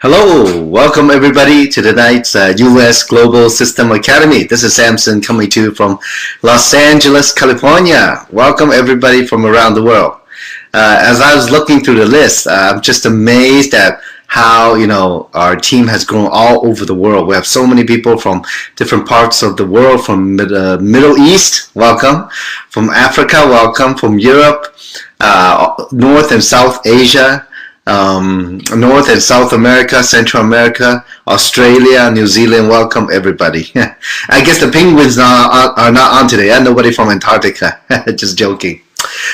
Hello, welcome everybody to tonight's US Global System Academy. This is Samson coming to you from Los Angeles, California. Welcome everybody from around the world. As I was looking through the list, I'm just amazed at how our team has grown all over the world. We have so many people from different parts of the world, from the Middle East, welcome, from Africa, welcome, from Europe, North and South Asia, North and South America, Central America, Australia, New Zealand. Welcome everybody. I guess the penguins are not on today. Nobody from Antarctica. Just joking.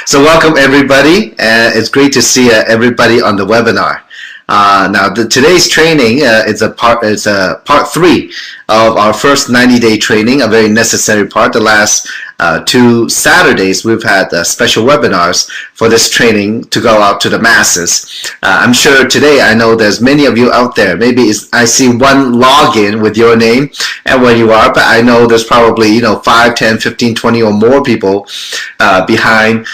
So welcome everybody. It's great to see everybody on the webinar. Now today's training is a part 3 of our first 90-day training, a very necessary part. The last 2 Saturdays we've had special webinars for this training to go out to the masses. I'm sure today, I know there's many of you out there. Maybe I see one login with your name and where you are, but I know there's probably 5, 10, 15, 20 or more people behind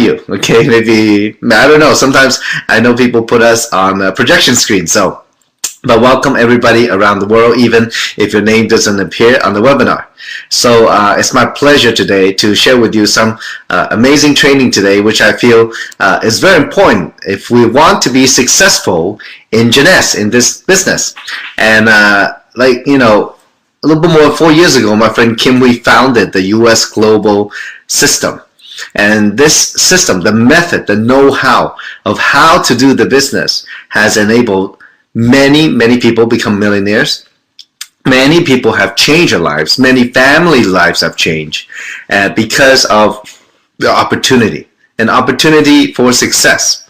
you. Okay, maybe, I don't know. Sometimes I know people put us on a projection screen. But welcome everybody around the world, even if your name doesn't appear on the webinar. So it's my pleasure today to share with you some amazing training today, which I feel is very important if we want to be successful in Jeunesse, in this business. And a little bit more than 4 years ago, my friend Kim Wee founded the US Global System. And this system, the method, the know-how of how to do the business has enabled many people become millionaires. Many people have changed their lives. Many family lives have changed because of the opportunity, an opportunity for success.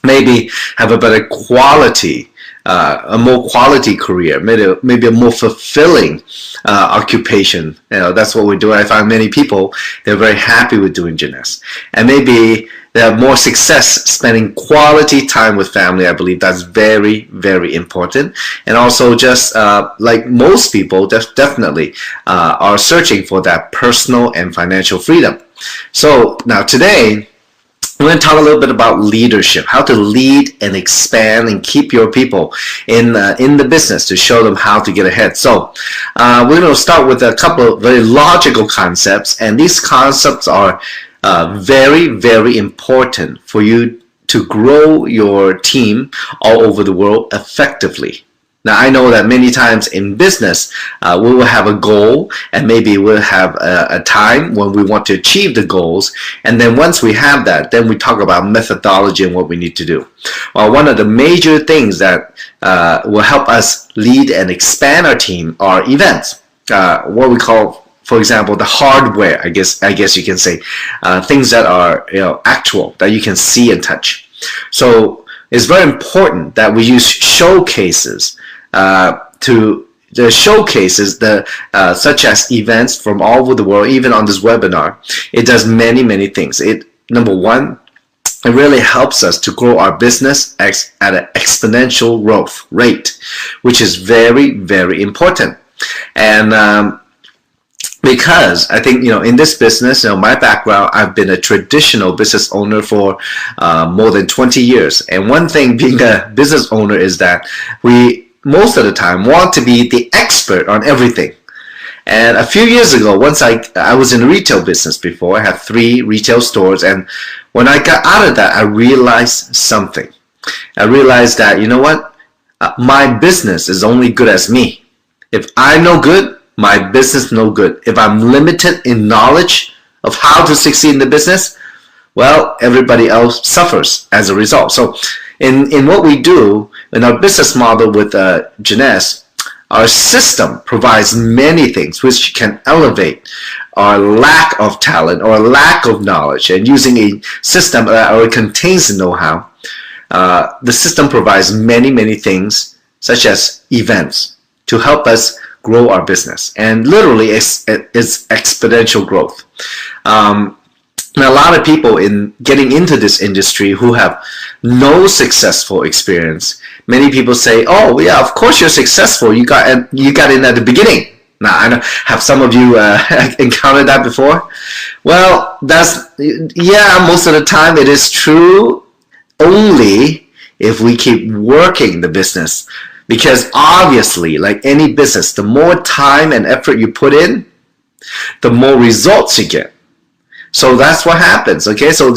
Maybe have a better quality, a more quality career, maybe a more fulfilling occupation. That's what we're doing. I find many people, they're very happy with doing Jeunesse. And maybe they have more success spending quality time with family. I believe that's very important. And also just like most people, definitely are searching for that personal and financial freedom. So now today, we're going to talk a little bit about leadership, how to lead and expand and keep your people in the business to show them how to get ahead. So we're going to start with a couple of very logical concepts, and these concepts are very important for you to grow your team all over the world effectively. Now, I know that many times in business, we will have a goal, and maybe we'll have a time when we want to achieve the goals. And then once we have that, then we talk about methodology and what we need to do. Well, one of the major things that will help us lead and expand our team are events, what we call, for example, the hardware, I guess you can say, things that are actual, that you can see and touch. So it's very important that we use showcases to the showcases, such as events from all over the world. Even on this webinar, it does many things. Number one, it really helps us to grow our business at an exponential growth rate, which is very important. And because I think, in this business, my background, I've been a traditional business owner for more than 20 years. And one thing being a business owner is that we, most of the time, want to be the expert on everything. And a few years ago, once I was in the retail business before. I had 3 retail stores. And when I got out of that, I realized something. I realized that, my business is only good as me. If I'm no good, my business no good. If I'm limited in knowledge of how to succeed in the business, well, everybody else suffers as a result. So in what we do in our business model with Jeunesse, our system provides many things which can elevate our lack of talent or lack of knowledge. And using a system that already contains the know-how, the system provides many things, such as events, to help us grow our business. And literally it's exponential growth. Now, a lot of people in getting into this industry who have no successful experience, many people say, oh yeah, of course you're successful, you got in at the beginning. Now, I know, have some of you encountered that before? Well, most of the time it is true only if we keep working the business. Because obviously, like any business, the more time and effort you put in, the more results you get. So that's what happens. Okay, so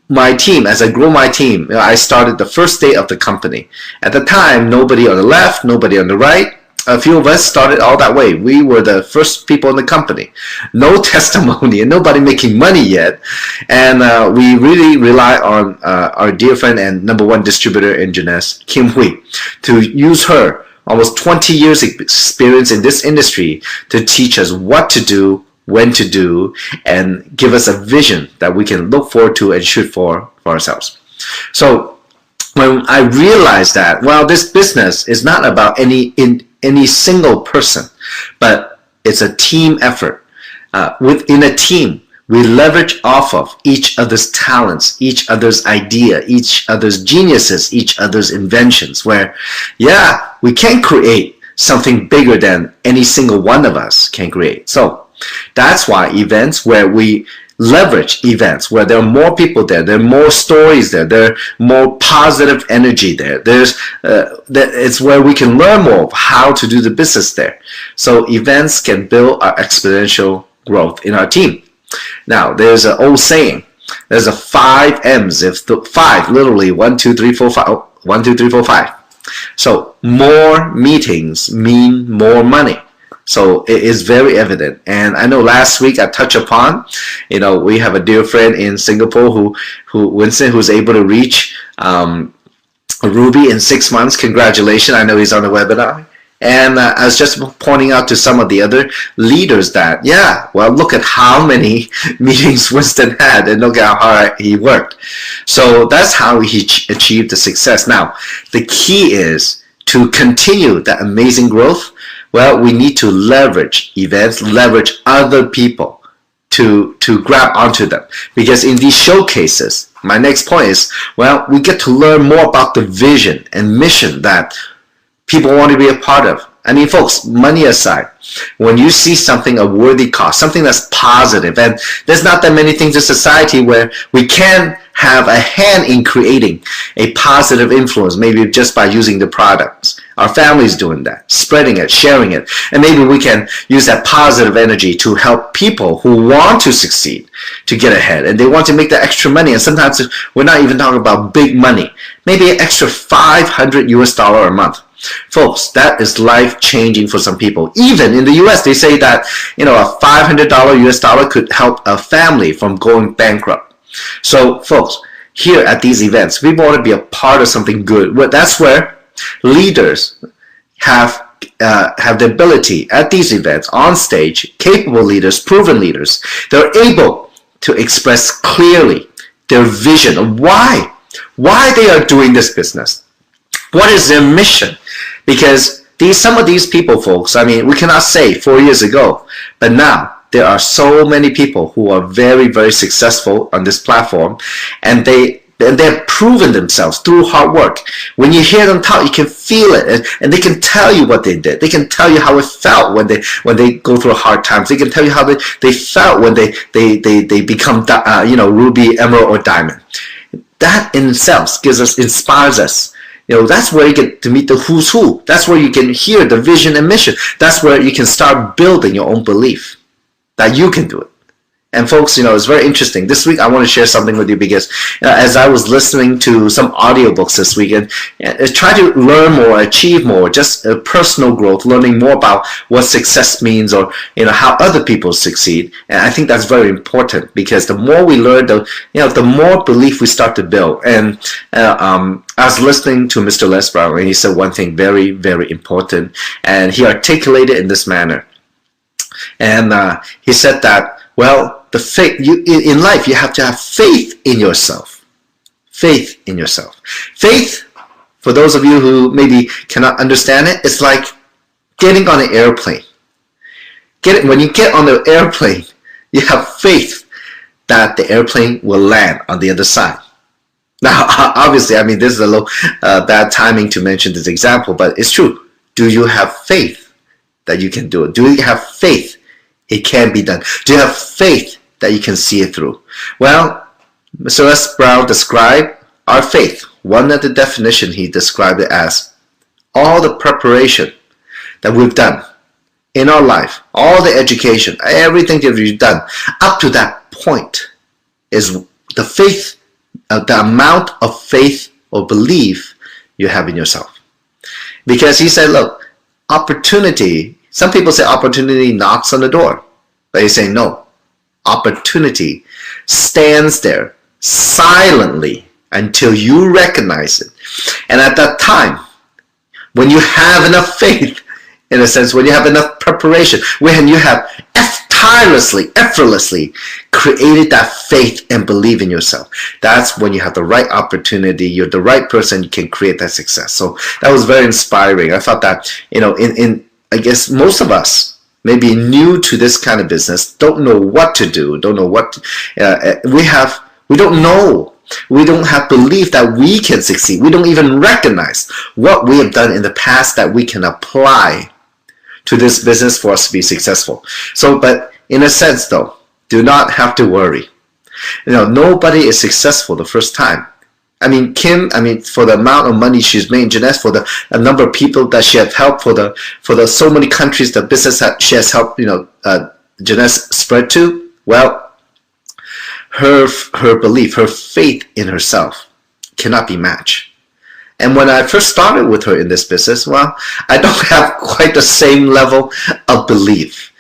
my team, as I grow my team, I started the first day of the company. At the time, nobody on the left, nobody on the right. A few of us started all that way. We were the first people in the company. No testimony and nobody making money yet. And we really rely on our dear friend and #1 distributor in Jeunesse, Kim Hui, to use her almost 20 years experience in this industry to teach us what to do, when to do, and give us a vision that we can look forward to and shoot for ourselves. So when I realized that, well, this business is not about any single person, but it's a team effort. Within a team, we leverage off of each other's talents, each other's idea, each other's geniuses, each other's inventions, where, yeah, we can create something bigger than any single one of us can create. So that's why events where we leverage events where there are more people there are more stories there are more positive energy there. It's where we can learn more of how to do the business there. So events can build our exponential growth in our team. Now there's an old saying, there's a 5 M's. If the 5 literally 1 2 3 4 5 1 2 3 4 5. So more meetings mean more money. So it is very evident. And I know last week I touched upon, we have a dear friend in Singapore Winston, who's able to reach Ruby in 6 months. Congratulations. I know he's on the webinar. And I was just pointing out to some of the other leaders that, yeah, well, look at how many meetings Winston had and look at how hard he worked. So that's how he achieved the success. Now, the key is to continue that amazing growth. Well, we need to leverage events, leverage other people to grab onto them. Because in these showcases, my next point is, well, we get to learn more about the vision and mission that people want to be a part of. I mean, folks, money aside, when you see something a worthy cause, something that's positive, and there's not that many things in society where we can have a hand in creating a positive influence, maybe just by using the products. Our family's doing that, spreading it, sharing it, and maybe we can use that positive energy to help people who want to succeed to get ahead, and they want to make that extra money. And sometimes we're not even talking about big money, maybe an extra $500 a month. Folks, that is life-changing for some people. Even in the US, they say that a $500 could help a family from going bankrupt. So, folks, here at these events, we want to be a part of something good. That's where leaders have the ability at these events, on stage, capable leaders, proven leaders, they're able to express clearly their vision of why they are doing this business. What is their mission? Because some of these people, folks, I mean, we cannot say 4 years ago, but now there are so many people who are very, very successful on this platform, and they've proven themselves through hard work. When you hear them talk, you can feel it, and they can tell you what they did. They can tell you how it felt when they go through hard times. They can tell you how they felt when they become ruby, emerald, or diamond. That in itself inspires us. That's where you get to meet the who's who. That's where you can hear the vision and mission. That's where you can start building your own belief that you can do it. And folks, it's very interesting. This week I want to share something with you because as I was listening to some audiobooks this week and try to learn more, achieve more, just personal growth, learning more about what success means or how other people succeed. And I think that's very important because the more we learn, the more belief we start to build. And I was listening to Mr. Les Brown and he said one thing very, very important, and he articulated in this manner. And he said that, well, the faith in life, you have to have faith in yourself. Faith in yourself. Faith, for those of you who maybe cannot understand it, it's like getting on an airplane. When you get on the airplane, you have faith that the airplane will land on the other side. Now, obviously, I mean, this is a little bad timing to mention this example, but it's true. Do you have faith that you can do it? Do you have faith it can be done? Do you have faith that you can see it through? Well, Mr. Les Brown described our faith, one of the definition he described it as all the preparation that we've done in our life, all the education, everything that we've done up to that point is the faith, the amount of faith or belief you have in yourself. Because he said, look, opportunity, some people say opportunity knocks on the door. But he's saying no. Opportunity stands there silently until you recognize it. And at that time, when you have enough faith, in a sense, when you have enough preparation, when you have tirelessly, effortlessly created that faith and believe in yourself, that's when you have the right opportunity, you're the right person, you can create that success. So that was very inspiring. I thought that, I guess most of us maybe new to this kind of business, don't know what to do, don't know what, we don't know. We don't have belief that we can succeed. We don't even recognize what we have done in the past that we can apply to this business for us to be successful. So, but in a sense though, do not have to worry. Nobody is successful the first time. I mean, Kim, for the amount of money she's made, Jeunesse, for the number of people that she has helped, for the so many countries the business that she has helped, Jeunesse spread to, well, her belief, her faith in herself cannot be matched. And when I first started with her in this business, well, I don't have quite the same level of belief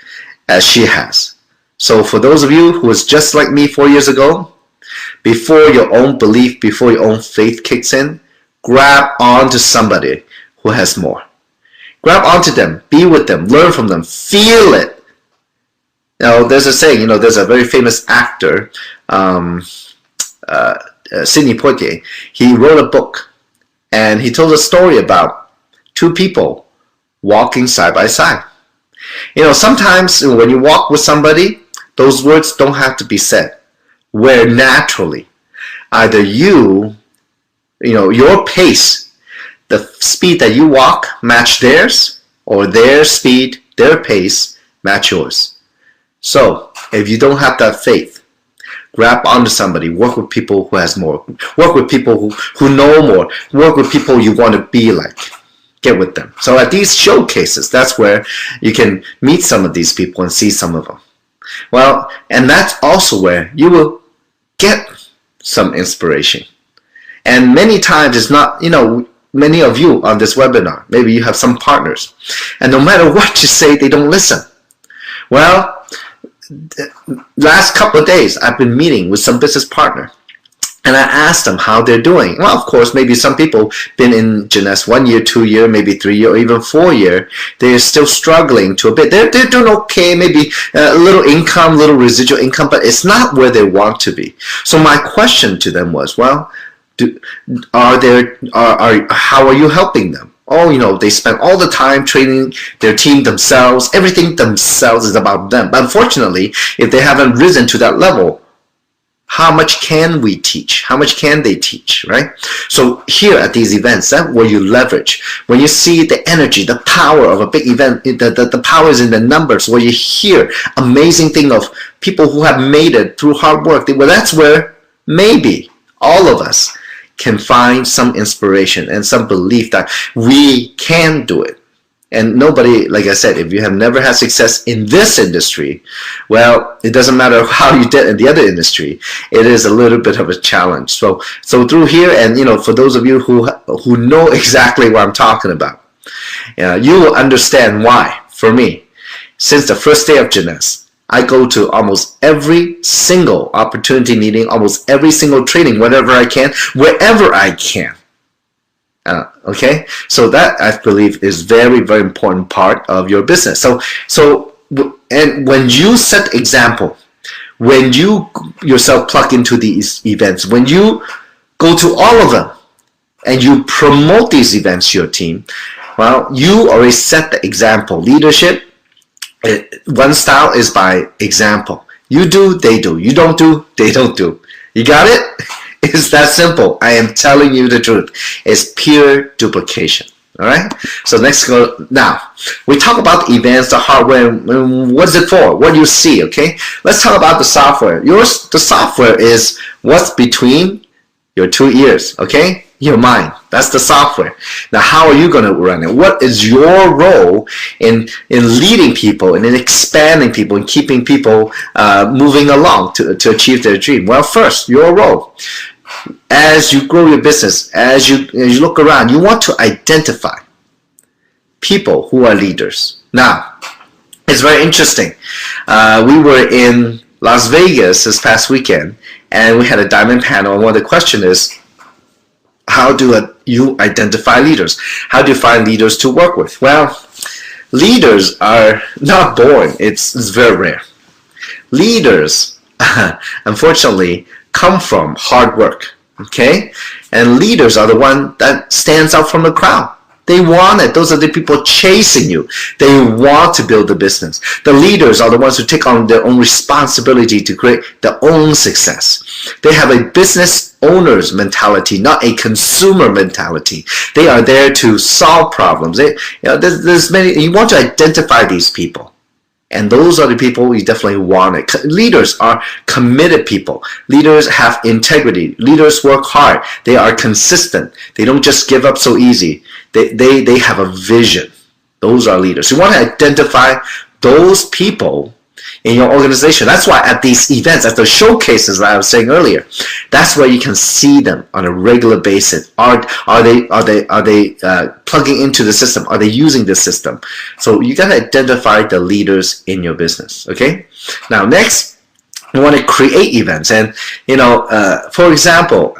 as she has. So for those of you who was just like me 4 years ago, before your own belief, before your own faith kicks in, grab onto somebody who has more. Grab onto them, be with them, learn from them, feel it. There's a saying, there's a very famous actor, Sidney Poitier. He wrote a book and he told a story about two people walking side by side. Sometimes when you walk with somebody, those words don't have to be said. Where naturally, either your pace, the speed that you walk match theirs, or their speed, their pace match yours. So if you don't have that faith, grab onto somebody, work with people who has more, work with people who know more, work with people you want to be like. Get with them. So at these showcases, that's where you can meet some of these people and see some of them. Well, and that's also where you will get some inspiration. And many times it's not, many of you on this webinar, maybe you have some partners, and no matter what you say, they don't listen. Well, last couple of days, I've been meeting with some business partner, and I asked them how they're doing. Well, of course, maybe some people been in Jeunesse 1 year, 2 year, maybe 3 year, or even 4 year. They're still struggling to a bit. They're doing okay, maybe a little income, little residual income, but it's not where they want to be. So my question to them was, well, how are you helping them? Oh, they spend all the time training their team themselves. Everything themselves is about them. But unfortunately, if they haven't risen to that level, how much can we teach? How much can they teach, right? So here at these events, that's where you leverage. When you see the energy, the power of a big event, the power is in the numbers, where you hear amazing thing of people who have made it through hard work. Well, that's where maybe all of us can find some inspiration and some belief that we can do it. And nobody, like I said, if you have never had success in this industry, well, it doesn't matter how you did in the other industry. It is a little bit of a challenge. So through here, and for those of you who know exactly what I'm talking about, you will understand why. For me, since the first day of Jeunesse, I go to almost every single opportunity meeting, almost every single training, whenever I can, wherever I can. Okay, so that I believe is very, very important part of your business. So and when you set example, when you yourself plug into these events, when you go to all of them and you promote these events to your team, well, you already set the example. Leadership, one style is by example. You do, they do. You don't do, they don't do. You got it? It's that simple. I am telling you the truth. It's pure duplication. All right. So next go. Now we talk about the events, the hardware. What is it for? What do you see? Okay. Let's talk about the software. The software is what's between Your 2 ears, okay? Your mind. That's the software. Now, how are you going to run it? What is your role in leading people and in expanding people and keeping people moving along to achieve their dream? Well, first, your role. As you grow your business, as you look around, you want to identify people who are leaders. Now, it's very interesting. We were in Las Vegas this past weekend, and we had a diamond panel, and one of the questions is, how do you identify leaders? How do you find leaders to work with? Well, leaders are not born. It's very rare. Leaders, unfortunately, come from hard work, okay? And leaders are the one that stands out from the crowd. They want it. Those are the people chasing you. They want to build a business. The leaders are the ones who take on their own responsibility to create their own success. They have a business owner's mentality, not a consumer mentality. They are there to solve problems. There's many. You want to identify these people. And those are the people you definitely want it. Leaders are committed people. Leaders have integrity. Leaders work hard. They are consistent. They don't just give up so easy. They have a vision. Those are leaders. You want to identify those people in your organization. That's why at these events, at the showcases that I was saying earlier, that's where you can see them on a regular basis. Are they plugging into the system? Are they using the system? So you got to identify the leaders in your business. Okay. Now next, you want to create events, and for example.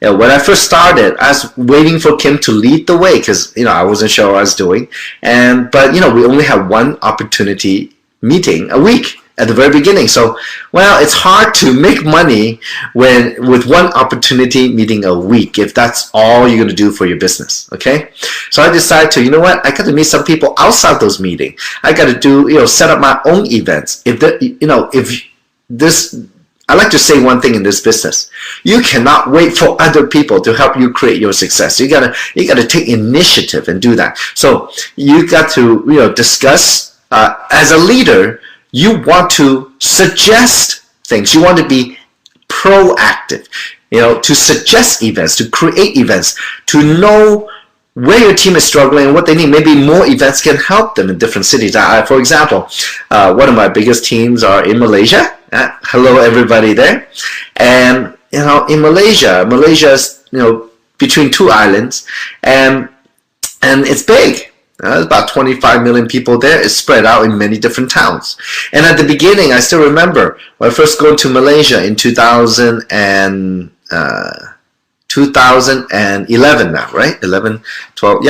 When I first started, I was waiting for Kim to lead the way because I wasn't sure what I was doing, but we only had one opportunity meeting a week at the very beginning. So, well, it's hard to make money with one opportunity meeting a week if that's all you're going to do for your business. Okay, so I decided to, I got to meet some people outside those meetings. I got to do, set up my own events. I like to say one thing in this business: you cannot wait for other people to help you create your success. You gotta take initiative and do that. So you got to discuss. As a leader, you want to suggest things. You want to be proactive, to suggest events, to create events, to know where your team is struggling and what they need. Maybe more events can help them in different cities. For example, one of my biggest teams are in Malaysia. Hello, everybody there. And, in Malaysia's, between two islands, and it's big. There's about 25 million people there. It's spread out in many different towns. And at the beginning, I still remember when I first going to Malaysia in 2011 now, right? 11, 12,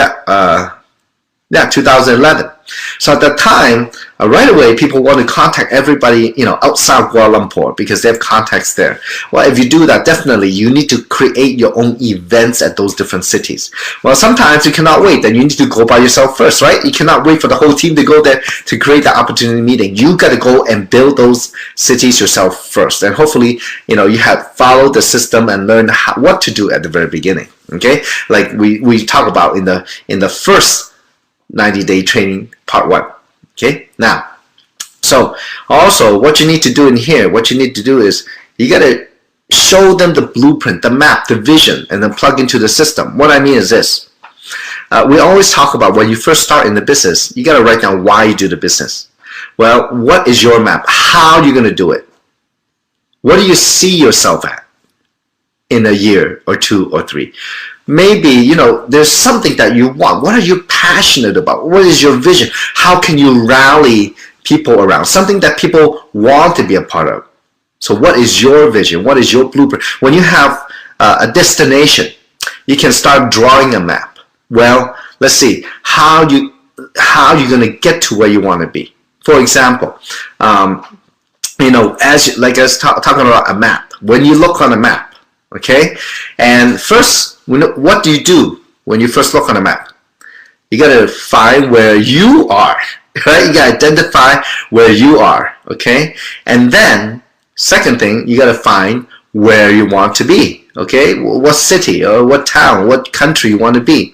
2011. So at that time, right away, people want to contact everybody, outside Kuala Lumpur because they have contacts there. Well, if you do that, definitely you need to create your own events at those different cities. Well, sometimes you cannot wait. Then you need to go by yourself first, right? You cannot wait for the whole team to go there to create the opportunity meeting. You got to go and build those cities yourself first. And hopefully, you have followed the system and learned what to do at the very beginning. Okay, like we talk about in the first 90-day training part 1. Okay, now, so also what you need to do in here, what you need to do is you got to show them the blueprint, the map, the vision, and then plug into the system. What I mean is this. We always talk about when you first start in the business, you got to write down why you do the business. Well, what is your map? How are you going to do it? What do you see yourself at in a year or 2 or 3? Maybe, there's something that you want. What are you passionate about? What is your vision? How can you rally people around? Something that people want to be a part of. So what is your vision? What is your blueprint? When you have a destination, you can start drawing a map. Well, let's see. How are you going to get to where you want to be? For example, as like I was talking about a map. When you look on a map, okay? And first, what do you do when you first look on a map? You got to find where you are, right? You got to identify where you are, okay? And then, second thing, you got to find where you want to be, okay? What city or what town, what country you want to be.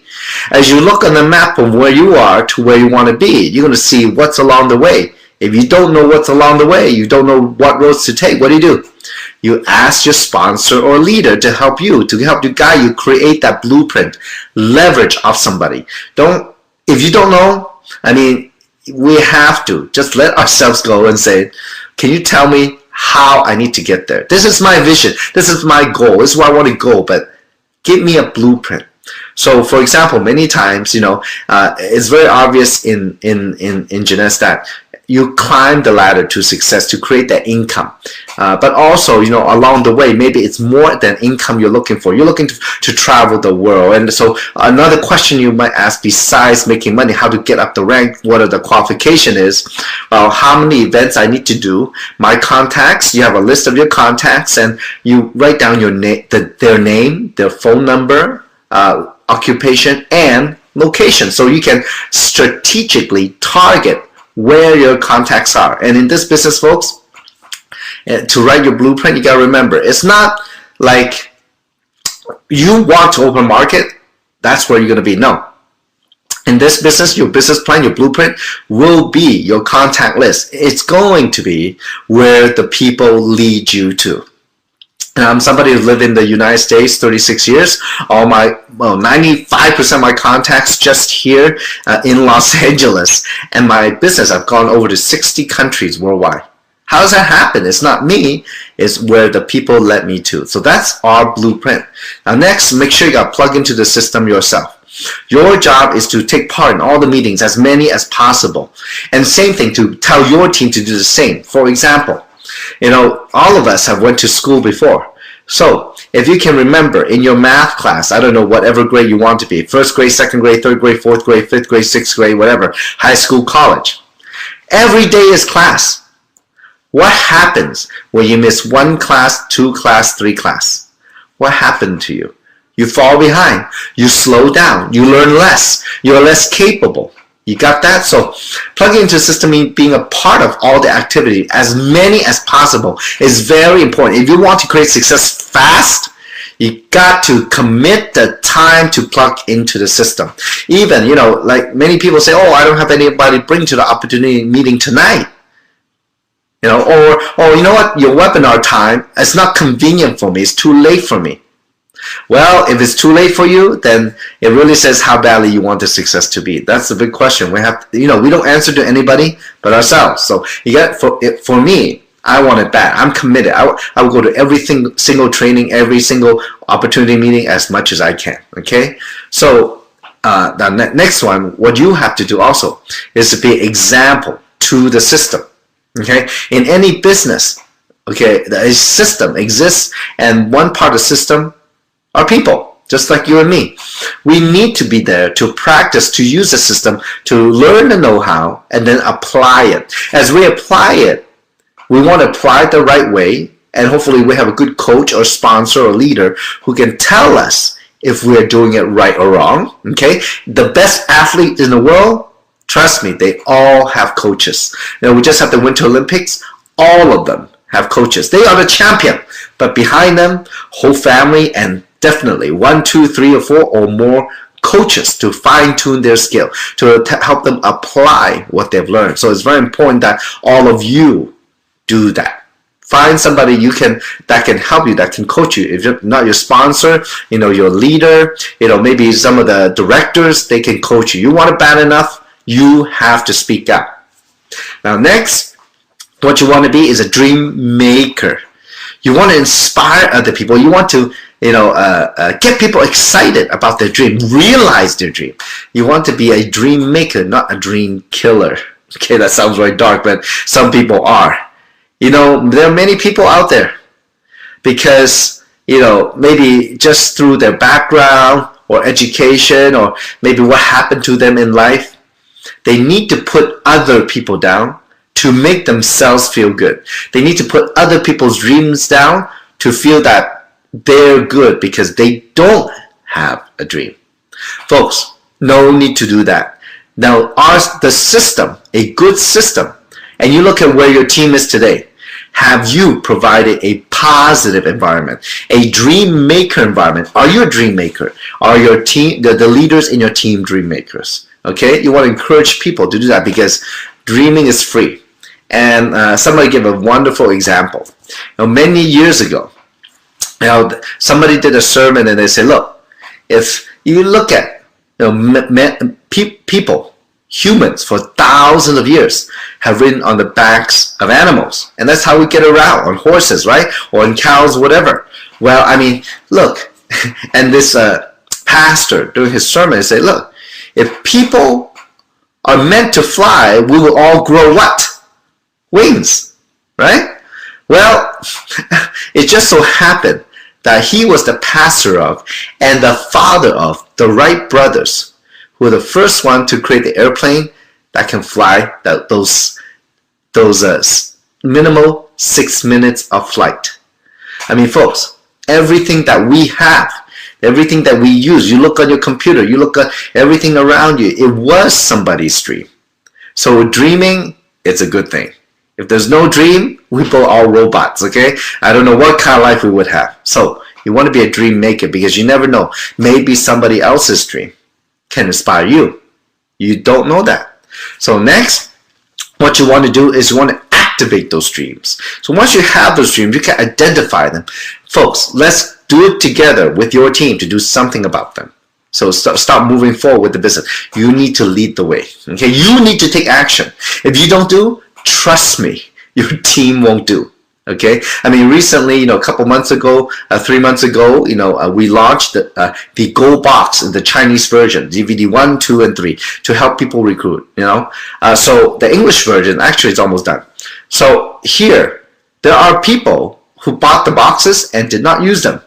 As you look on the map of where you are to where you want to be, you're going to see what's along the way. If you don't know what's along the way, you don't know what roads to take, what do? You ask your sponsor or leader to help you guide you, create that blueprint, leverage off somebody. If you don't know, I mean, we have to just let ourselves go and say, can you tell me how I need to get there? This is my vision. This is my goal. This is where I want to go, but give me a blueprint. So, for example, many times, it's very obvious in Jeunesse that you climb the ladder to success to create that income. But also, along the way, maybe it's more than income you're looking for. You're looking to travel the world. And so another question you might ask, besides making money, how to get up the rank, what are the qualification is, how many events I need to do, my contacts, you have a list of your contacts, and you write down their name, their phone number, occupation, and location. So you can strategically target where your contacts are. And in this business, folks, to write your blueprint, you got to remember, it's not like you want to open market, that's where you're going to be. No. In this business, your business plan, your blueprint will be your contact list. It's going to be where the people lead you to. I'm somebody who lived in the United States 36 years. 95% of my contacts just here in Los Angeles. And my business, I've gone over to 60 countries worldwide. How does that happen? It's not me. It's where the people led me to. So that's our blueprint. Now next, make sure you got plugged into the system yourself. Your job is to take part in all the meetings, as many as possible. And same thing, to tell your team to do the same. For example, all of us have went to school before. So if you can remember in your math class, I don't know, whatever grade you want to be, first grade, second grade, third grade, fourth grade, fifth grade, sixth grade, whatever, high school, college. Every day is class. What happens when you miss 1 class, 2 class, 3 class? What happened to you? You fall behind. You slow down. You learn less. You're less capable. You got that? So plugging into the system means being a part of all the activity, as many as possible, is very important. If you want to create success fast, you got to commit the time to plug into the system. Even, like many people say, oh, I don't have anybody to bring to the opportunity meeting tonight. Or you know what, your webinar time, it's not convenient for me. It's too late for me. Well, if it's too late for you, then it really says how badly you want the success to be. That's the big question. We have, we don't answer to anybody but ourselves. So you got, for me, I want it bad. I'm committed. I will go to every single training, every single opportunity meeting as much as I can. Okay. So the next one, what you have to do also is to be an example to the system. Okay. In any business, okay, a system exists, and one part of the system are people, just like you and me. We need to be there to practice, to use the system, to learn the know-how, and then apply it. As we apply it, we want to apply it the right way, and hopefully we have a good coach or sponsor or leader who can tell us if we're doing it right or wrong. Okay? The best athlete in the world, trust me, they all have coaches. We just had the Winter Olympics. All of them have coaches. They are the champion, but behind them, whole family, and definitely 1, 2, 3, or 4 or more coaches to fine-tune their skill, to help them apply what they've learned. So it's very important that all of you do that. Find somebody that can help you, that can coach you. If you're not your sponsor, your leader, maybe some of the directors, they can coach you. You want it bad enough, you have to speak out. Now next, what you want to be is a dream maker. You want to inspire other people. You want to get people excited about their dream, realize their dream. You want to be a dream maker, not a dream killer. Okay, that sounds very dark, but some people are. There are many people out there because, maybe just through their background or education, or maybe what happened to them in life, they need to put other people down to make themselves feel good. They need to put other people's dreams down to feel that they're good because they don't have a dream. Folks, no need to do that. Now, the system, a good system, and you look at where your team is today, have you provided a positive environment, a dream maker environment? Are you a dream maker? Are your team, the leaders in your team, dream makers? Okay, you want to encourage people to do that because dreaming is free. And somebody gave a wonderful example. Many years ago, somebody did a sermon and they said, look, if you look at people, humans for thousands of years have ridden on the backs of animals, and that's how we get around, on horses, right, or on cows, whatever. Well, I mean, look, and this pastor during his sermon said, look, if people are meant to fly, we will all grow what? Wings, right? Well, it just so happened that he was the pastor of and the father of the Wright brothers, who were the first one to create the airplane that can fly those minimal 6 minutes of flight. I mean, folks, everything that we have, everything that we use, you look on your computer, you look at everything around you, it was somebody's dream. So dreaming, it's a good thing. If there's no dream, we both all robots, okay? I don't know what kind of life we would have. So you want to be a dream maker, because you never know. Maybe somebody else's dream can inspire you. You don't know that. So next, what you want to do is you want to activate those dreams. So once you have those dreams, you can identify them. Folks, let's do it together with your team to do something about them. So start moving forward with the business. You need to lead the way. Okay, you need to take action. If you don't do, trust me, your team won't do. Okay, I mean, recently, a couple months ago, 3 months ago, we launched the Gold Box, the Chinese version, DVD 1, 2, and 3, to help people recruit. So the English version actually is almost done. So here, there are people who bought the boxes and did not use them.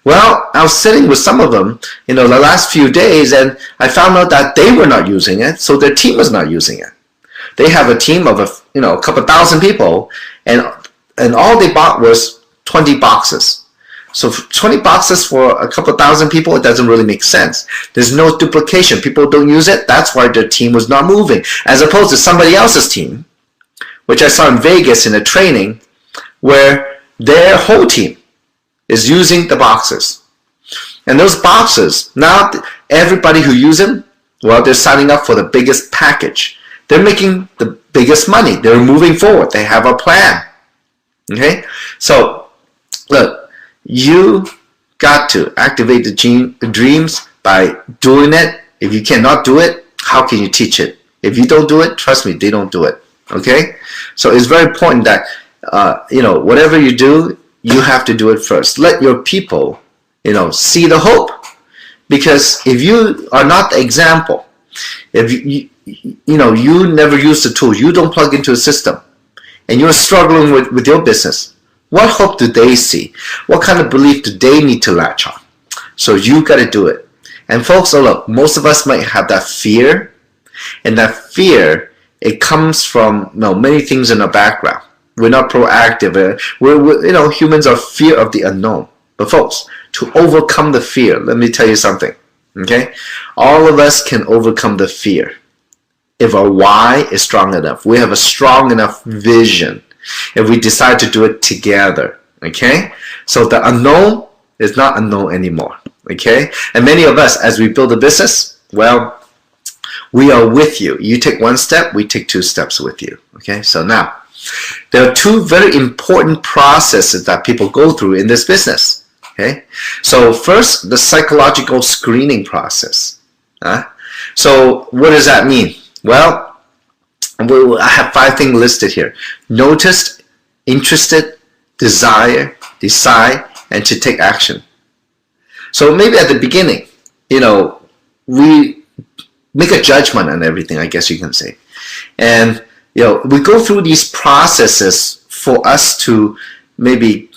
Well, I was sitting with some of them, the last few days, and I found out that they were not using it, so their team was not using it. They have a team of a couple thousand people, and all they bought was 20 boxes. So 20 boxes for a couple thousand people, it doesn't really make sense. There's no duplication. People don't use it. That's why their team was not moving. As opposed to somebody else's team, which I saw in Vegas in a training, where their whole team is using the boxes. And those boxes, now everybody who uses them, well, they're signing up for the biggest package. They're making the biggest money. They're moving forward. They have a plan. Okay? So, look, you got to activate the dreams by doing it. If you cannot do it, how can you teach it? If you don't do it, trust me, they don't do it. Okay? So it's very important that, whatever you do, you have to do it first. Let your people, see the hope. Because if you are not the example, if you never use the tool, you don't plug into a system, and you're struggling with your business, what hope do they see? What kind of belief do they need to latch on? So you got to do it. And folks, look, most of us might have that fear, and that fear, it comes from many things in our background. We're not proactive. Humans are fear of the unknown. But folks, to overcome the fear, let me tell you something. Okay, all of us can overcome the fear if our why is strong enough. We have a strong enough vision. If we decide to do it together. Okay, so the unknown is not unknown anymore. Okay, and many of us, as we build a business, well, we are with you. You take one step, we take 2 steps with you. Okay, so now there are 2 very important processes that people go through in this business. Okay, so first, the psychological screening process. So what does that mean? Well, I have 5 things listed here: noticed, interested, desire, decide, and to take action. So maybe at the beginning, we make a judgment on everything, I guess you can say. And, we go through these processes for us to maybe,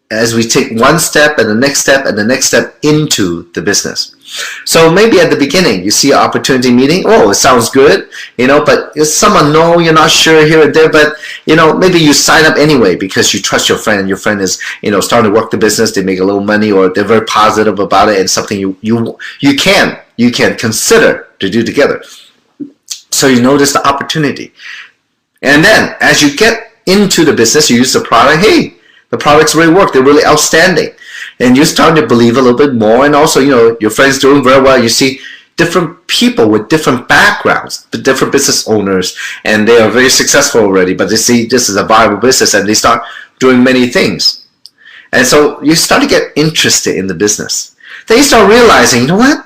as we take one step and the next step and the next step into the business. So maybe at the beginning, you see an opportunity meeting. Oh, it sounds good, but someone know you're not sure here and there, but, maybe you sign up anyway because you trust your friend. Your friend is, starting to work the business. They make a little money, or they're very positive about it, and something you can consider to do together. So you notice the opportunity. And then as you get into the business, you use the product. Hey, the products really work. They're really outstanding. And you're starting to believe a little bit more. And also, your friend's doing very well. You see different people with different backgrounds, different business owners, and they are very successful already, but they see this is a viable business and they start doing many things. And so you start to get interested in the business. Then you start realizing, you know what?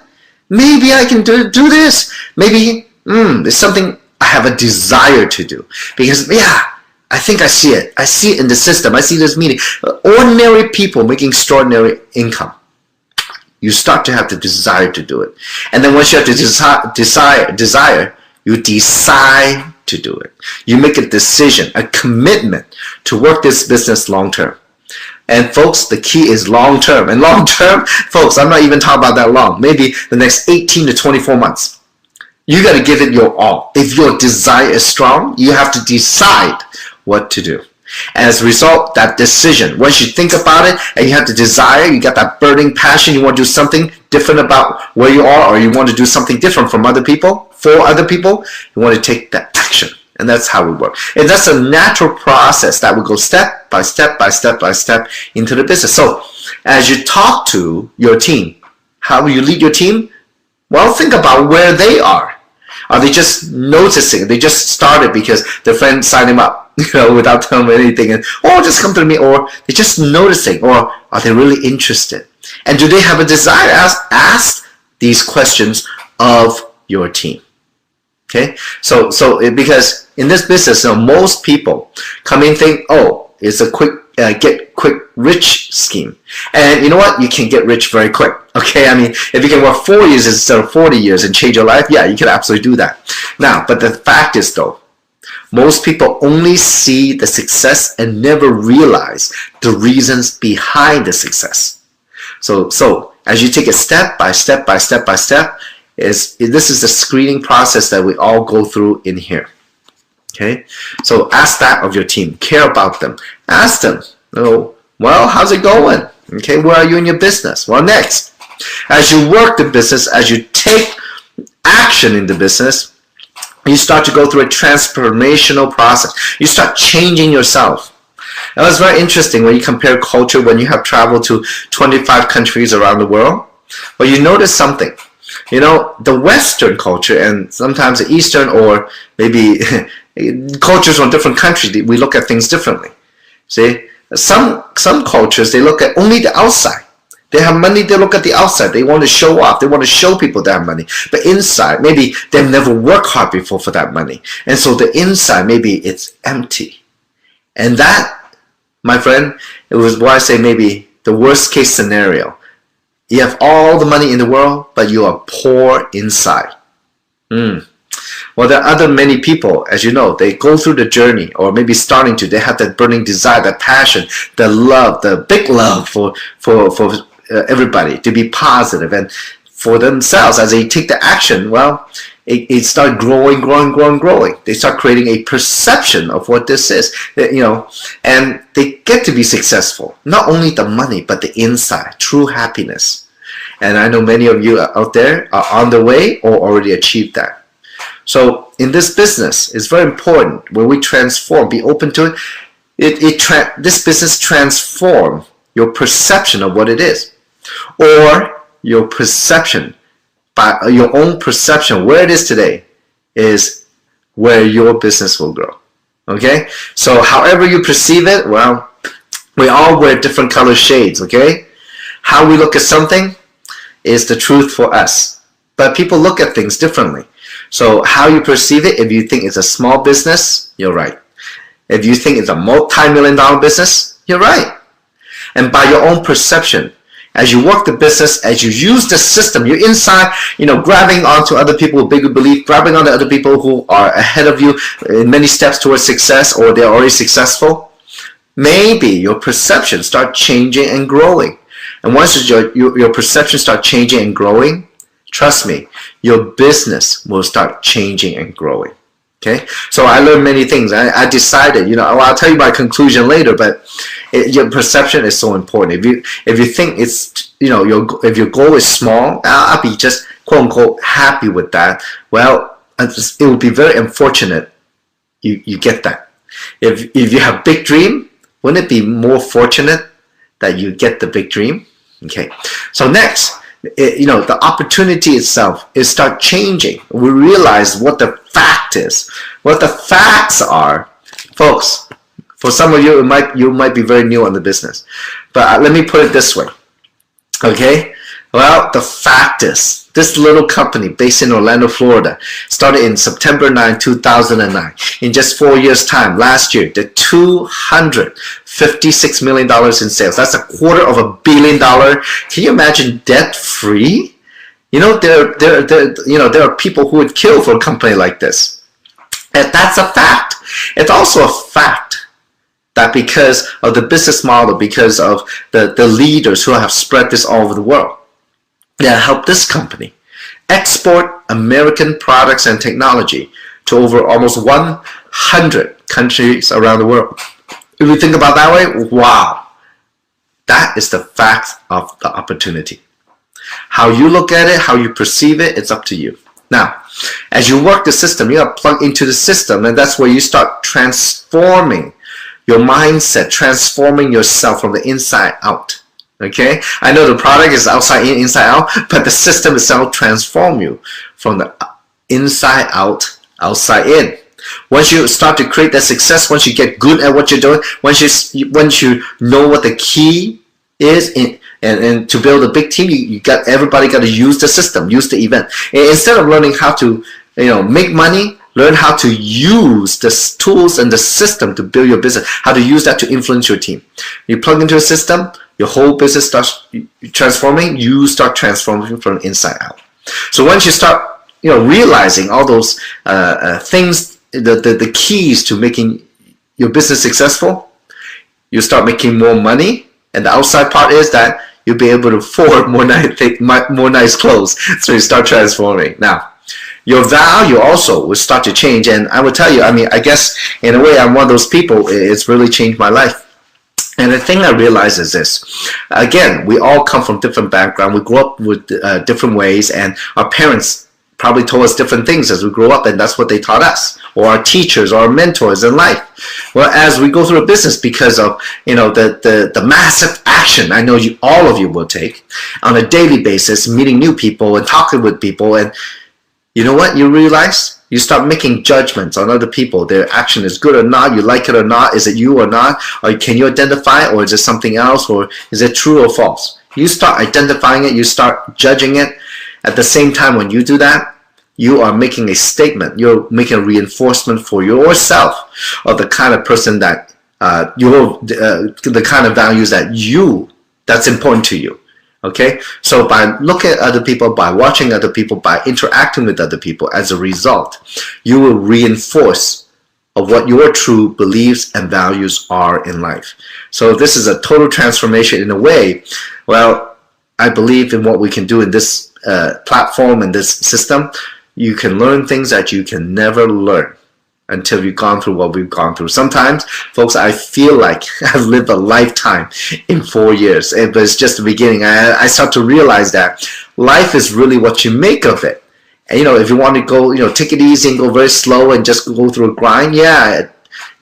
Maybe I can do this. Maybe it's something I have a desire to do. Because, yeah, I think I see it. I see it in the system. I see this meeting. Ordinary people making extraordinary income. You start to have the desire to do it. And then once you have the desire, you decide to do it. You make a decision, a commitment to work this business long term. And folks, the key is long term. And long term, folks, I'm not even talking about that long. Maybe the next 18 to 24 months. You got to give it your all. If your desire is strong, you have to decide what to do. And as a result, that decision, once you think about it and you have the desire, you got that burning passion, you want to do something different about where you are, or you want to do something different from other people, for other people, you want to take that action. And that's how we work. And that's a natural process that will go step by step by step by step into the business. So as you talk to your team, how will you lead your team? Well, think about where they are. Are they just noticing? They just started because their friend signed them up, without telling them anything, and just come to me, or they're just noticing, or are they really interested? And do they have a desire? Ask these questions of your team. Okay, so because in this business, most people come in and think, it's a quick get quick rich scheme, and you know what? You can get rich very quick. Okay, I mean, if you can work 4 years instead of 40 years and change your life, yeah, you can absolutely do that. Now, but the fact is though, most people only see the success and never realize the reasons behind the success. So as you take it step by step by step by step, this is the screening process that we all go through in here. Okay, so ask that of your team. Care about them. Ask them, well, how's it going? Okay, where are you in your business? Well, next, as you work the business, as you take action in the business, you start to go through a transformational process. You start changing yourself. Now, it's very interesting when you compare culture, when you have traveled to 25 countries around the world. Well, you notice something. The Western culture and sometimes the Eastern, or maybe cultures from different countries, we look at things differently. See, some cultures, they look at only the outside. They have money, they look at the outside. They want to show off. They want to show people they have money. But inside, maybe they've never worked hard before for that money. And so the inside, maybe it's empty. And that, my friend, it was why I say maybe the worst case scenario. You have all the money in the world, but you are poor inside. Well, there are many people, as you know, they go through the journey, or maybe starting to, they have that burning desire, that passion, the love, the big love for everybody to be positive, and for themselves, as they take the action, well, it starts growing. They start creating a perception of what this is, and they get to be successful. Not only the money, but the inside, true happiness. And I know many of you out there are on the way or already achieved that. So in this business, it's very important when we transform, be open to it. This business transform your perception of what it is, or your perception, by your own perception where it is today is where your business will grow. Okay, so however you perceive it, well, we all wear different color shades. Okay, how we look at something is the truth for us, but people look at things differently. So how you perceive it, if you think it's a small business, you're right. If you think it's a multi-million-dollar business, you're right. And by your own perception, as you work the business, as you use the system, you're inside, grabbing onto other people with bigger belief, grabbing onto other people who are ahead of you in many steps towards success, or they're already successful. Maybe your perception start changing and growing. And once your perception start changing and growing, trust me, your business will start changing and growing. Okay, so I learned many things. I decided, I'll tell you my conclusion later, but your perception is so important. If you think it's, if your goal is small, I'll be just quote unquote happy with that. Well, it would be very unfortunate you get that. If you have big dream, wouldn't it be more fortunate that you get the big dream? Okay, so next, the opportunity itself is start changing. We realize what the fact is, what the facts are, folks. For some of you, you might be very new on the business, but let me put it this way. Okay, well, the fact is, this little company based in Orlando, Florida, started in September 9, 2009. In just 4 years' time, last year, did $256 million in sales. That's $250 million. Can you imagine debt-free? There are people who would kill for a company like this. And that's a fact. It's also a fact that because of the business model, because of the leaders who have spread this all over the world, that help this company export American products and technology to over almost 100 countries around the world. If you think about that way, wow, that is the fact of the opportunity. How you look at it, how you perceive it, it's up to you. Now, as you work the system, you got to plug into the system, and that's where you start transforming your mindset, transforming yourself from the inside out. Okay, I know the product is outside in, inside out, but the system itself transforms you from the inside out, outside in. Once you start to create that success, once you get good at what you're doing, once you know what the key is and to build a big team, everybody got to use the system, use the event. And instead of learning how to make money, learn how to use the tools and the system to build your business, how to use that to influence your team. You plug into a system, your whole business starts transforming, you start transforming from inside out. So once you start realizing all those things, the keys to making your business successful, you start making more money, and the outside part is that you'll be able to afford more nice clothes. So you start transforming. Now, your value also will start to change, and I will tell you, I guess in a way I'm one of those people, it's really changed my life. And the thing I realize is this. Again, we all come from different backgrounds. We grow up with different ways, and our parents probably told us different things as we grow up, and that's what they taught us, or our teachers, or our mentors in life. Well, as we go through a business, because of the massive action I know all of you will take on a daily basis, meeting new people and talking with people, and you know what you realize? You start making judgments on other people. Their action is good or not, you like it or not, is it you or not, or can you identify it, or is it something else, or is it true or false? You start identifying it, you start judging it. At the same time, when you do that, you are making a statement. You're making a reinforcement for yourself of the kind of person that the kind of values that's important to you. Okay, so by looking at other people, by watching other people, by interacting with other people, as a result, you will reinforce of what your true beliefs and values are in life. So this is a total transformation in a way. Well, I believe in what we can do in this platform and this system. You can learn things that you can never learn until you've gone through what we've gone through. Sometimes, folks, I feel like I've lived a lifetime in 4 years, but it's just the beginning. I start to realize that life is really what you make of it. And if you want to go, take it easy and go very slow and just go through a grind, yeah,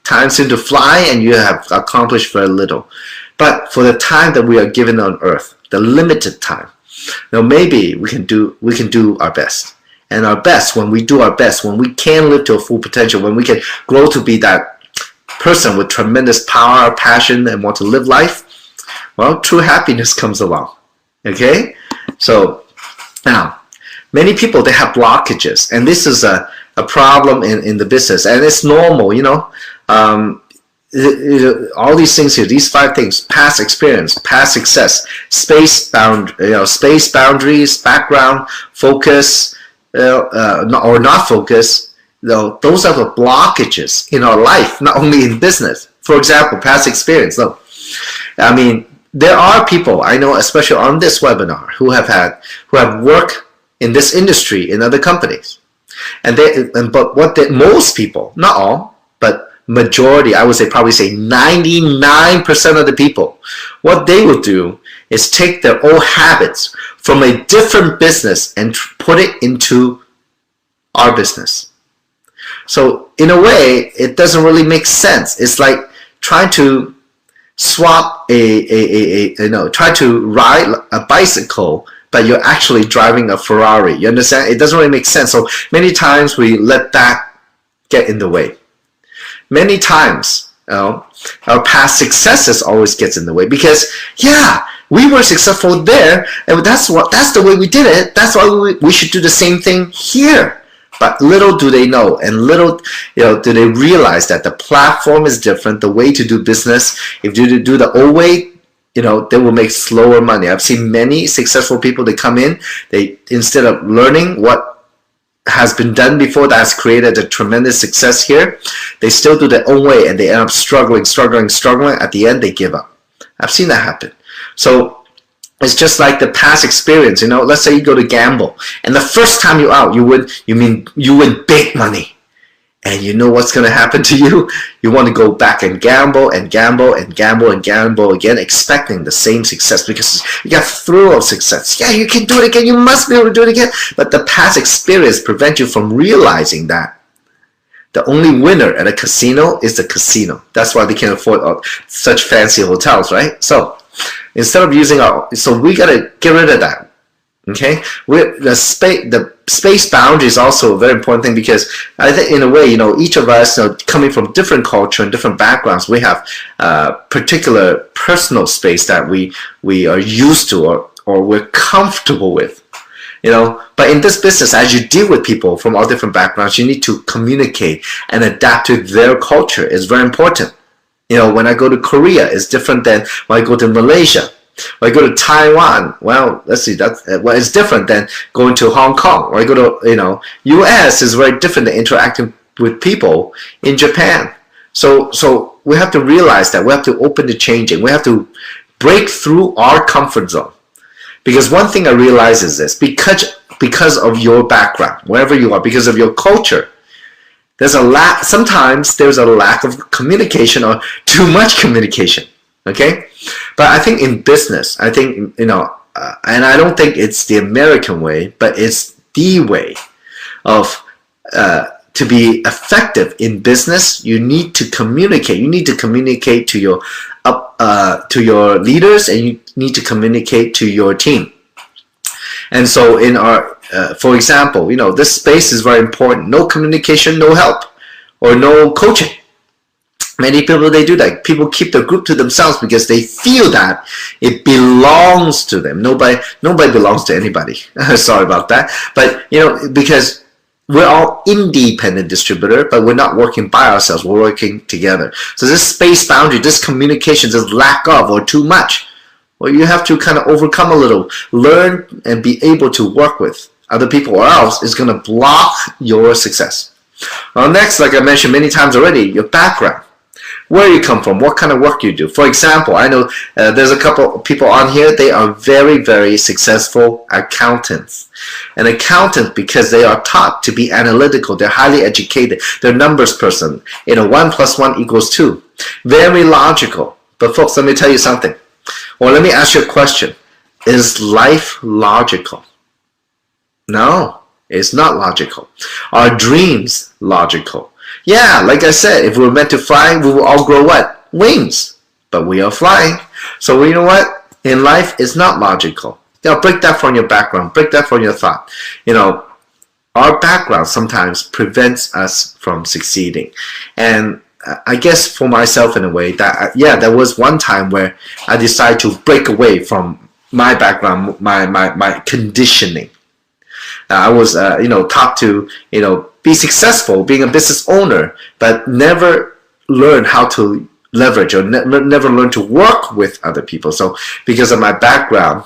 time seems to fly and you have accomplished very little. But for the time that we are given on earth, the limited time, maybe we can do our best. And our best, when we do our best, when we can live to a full potential, when we can grow to be that person with tremendous power, passion, and want to live life, well, true happiness comes along. Okay? So, now, many people, they have blockages. And this is a problem in the business. And it's normal, all these things here, these 5 things: past experience, past success, space boundaries, background, focus, or not focus, those are the blockages in our life, not only in business. For example, past experience. There are people I know, especially on this webinar, who have worked in this industry in other companies, but most people, not all, but majority, I would say, probably say 99% of the people, what they will do is take their old habits from a different business and put it into our business. So in a way, it doesn't really make sense. It's like trying to swap try to ride a bicycle but you're actually driving a Ferrari. You understand? It doesn't really make sense. So many times we let that get in the way. Many times, our past successes always gets in the way because, yeah, we were successful there, and that's the way we did it. That's why we should do the same thing here. But little do they know, and little do they realize that the platform is different. The way to do business, if you do the old way, they will make slower money. I've seen many successful people, they come in, they instead of learning what has been done before that has created a tremendous success here, they still do their own way and they end up struggling. At the end, they give up. I've seen that happen. So it's just like the past experience. Let's say you go to gamble, and the first time you're out, you win big money. And you know what's going to happen to you? You want to go back and gamble and gamble and gamble and gamble again, expecting the same success because you got thrill of success. Yeah, you can do it again. You must be able to do it again. But the past experience prevents you from realizing that the only winner at a casino is the casino. That's why they can afford such fancy hotels, right? So instead of using so we got to get rid of that. Okay, the space boundary is also a very important thing because I think in a way, each of us, coming from different culture and different backgrounds, we have particular personal space that we are used to or we're comfortable with. But in this business, as you deal with people from all different backgrounds, you need to communicate and adapt to their culture. It's very important. When I go to Korea, it's different than when I go to Malaysia. When I go to Taiwan, well, let's see, it's different than going to Hong Kong. Or I go to, US is very different than interacting with people in Japan. So we have to realize that we have to open to changing. We have to break through our comfort zone. Because one thing I realize is this, because of your background, wherever you are, because of your culture, sometimes there's a lack of communication or too much communication. Okay? But I think in business, and I don't think it's the American way, but it's the way of to be effective in business. You need to communicate. You need to communicate to your leaders, and you need to communicate to your team. And so in our, for example, this space is very important. No communication, no help, or no coaching. Many people, they do that. People keep the group to themselves because they feel that it belongs to them. Nobody belongs to anybody. Sorry about that. But, because we're all independent distributor, but we're not working by ourselves. We're working together. So this space boundary, this communication, this lack of or too much, well, you have to kind of overcome a little, learn and be able to work with other people, or else it's going to block your success. Well, next, like I mentioned many times already, your background. Where you come from, what kind of work you do. For example, I know there's a couple of people on here, they are very, very successful accountants. An accountant, because they are taught to be analytical, they're highly educated, they're numbers person. 1 + 1 = 2. Very logical. But folks, let me tell you something. Or let me ask you a question. Is life logical? No, it's not logical. Are dreams logical? Yeah, like I said, if we were meant to fly, we will all grow what? Wings. But we are flying. So you know what? In life, it's not logical. Break that from your background. Break that from your thought. Our background sometimes prevents us from succeeding. And I guess for myself in a way, that there was one time where I decided to break away from my background, my conditioning. I was, taught to, be successful, being a business owner, but never learn how to leverage or never learn to work with other people. So because of my background,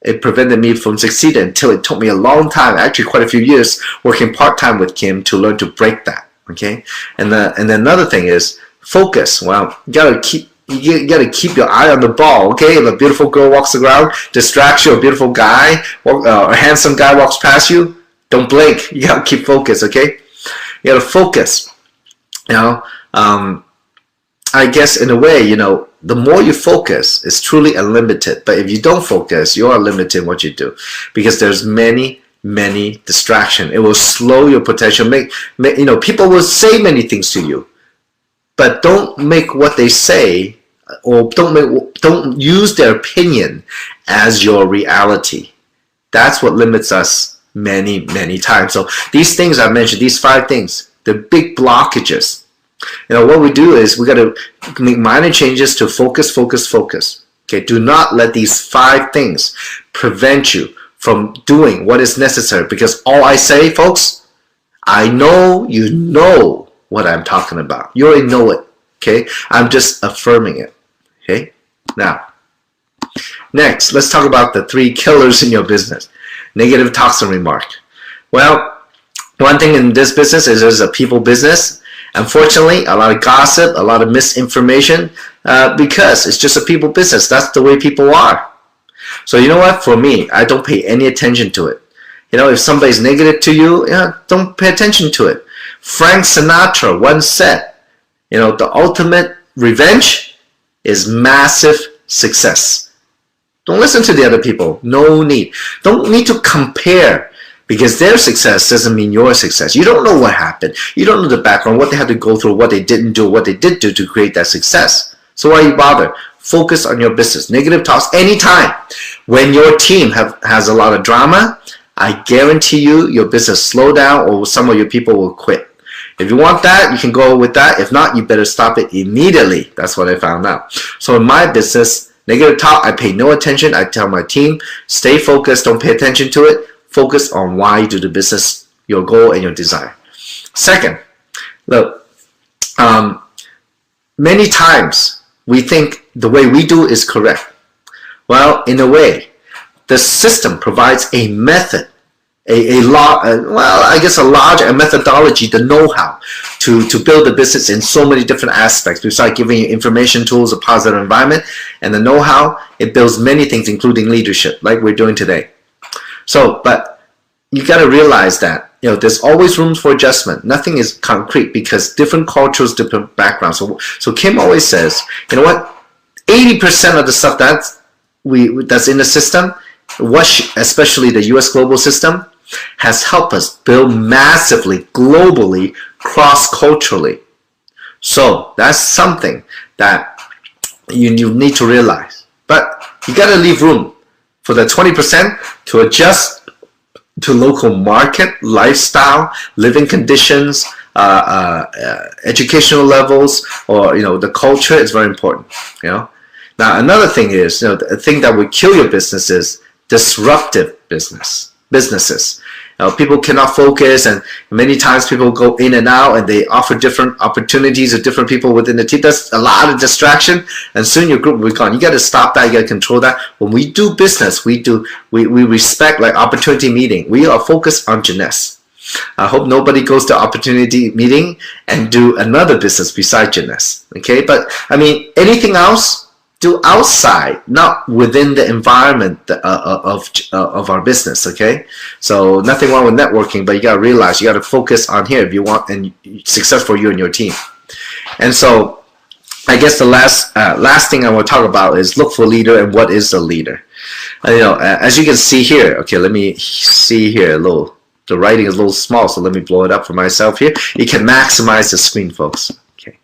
it prevented me from succeeding until it took me a long time, actually quite a few years, working part-time with Kim to learn to break that. Okay, and then another thing is focus. Well, you gotta keep your eye on the ball. Okay, if a beautiful girl walks around, distracts you, a beautiful guy or a handsome guy walks past you, don't blink. You gotta keep focus. Okay, you gotta focus. I guess in a way, the more you focus, it's truly unlimited. But if you don't focus, you are limited in what you do, because there's many distractions. It will slow your potential. People will say many things to you, but don't make what they say, or don't use their opinion as your reality. That's what limits us many, many times. So these things I mentioned, these 5 things, they're big blockages. What we do is we got to make minor changes to focus, focus, focus. Okay, do not let these 5 things prevent you from doing what is necessary, because all I say, folks, I know you know what I'm talking about. You already know it. Okay, I'm just affirming it. Okay, now next, let's talk about the 3 killers in your business. Negative talks and remark. Well, one thing in this business is it's a people business. Unfortunately, a lot of gossip, a lot of misinformation, because it's just a people business. That's the way people are. So you know what? For me, I don't pay any attention to it. If somebody's negative to you, don't pay attention to it. Frank Sinatra once said, the ultimate revenge is massive success. Don't listen to the other people. No need. Don't need to compare, because their success doesn't mean your success. You don't know what happened. You don't know the background, what they had to go through, what they didn't do, what they did do to create that success. So why you bother? Focus on your business. Negative talks anytime. When your team has a lot of drama, I guarantee you your business slow down, or some of your people will quit. If you want that, you can go with that. If not, you better stop it immediately. That's what I found out. So in my business, negative talk, I pay no attention. I tell my team, stay focused, don't pay attention to it. Focus on why you do the business, your goal and your desire. Second, look, many times we think the way we do is correct. Well, in a way, the system provides a method, a large methodology, the know-how to build a business in so many different aspects. Besides giving you information, tools, a positive environment, and the know-how, it builds many things, including leadership, like we're doing today. So, but you got to realize that there's always room for adjustment. Nothing is concrete, because different cultures, different backgrounds. So Kim always says, you know what? 80% of the stuff that's in the system, especially the U.S. global system, has helped us build massively, globally, cross-culturally. So that's something that you need to realize. But you got to leave room for the 20% to adjust to local market, lifestyle, living conditions, educational levels, or the culture is very important. Now another thing is, the thing that would kill your business is disruptive businesses. People cannot focus, and many times people go in and out, and they offer different opportunities to different people within the team. That's a lot of distraction, and soon your group will be gone. You got to stop that. You got to control that. When we do business, we respect, like opportunity meeting. We are focused on Jeunesse. I hope nobody goes to opportunity meeting and do another business besides Jeunesse. Okay, but I mean, anything else, do outside, not within the environment of our business. Okay, so nothing wrong with networking, but you got to realize you got to focus on here if you want and success for you and your team. And so I guess the last thing I want to talk about is look for leader and what is a leader. As you can see here, okay, let me see here a little. The writing is a little small, so let me blow it up for myself here. You can maximize the screen, folks. Okay,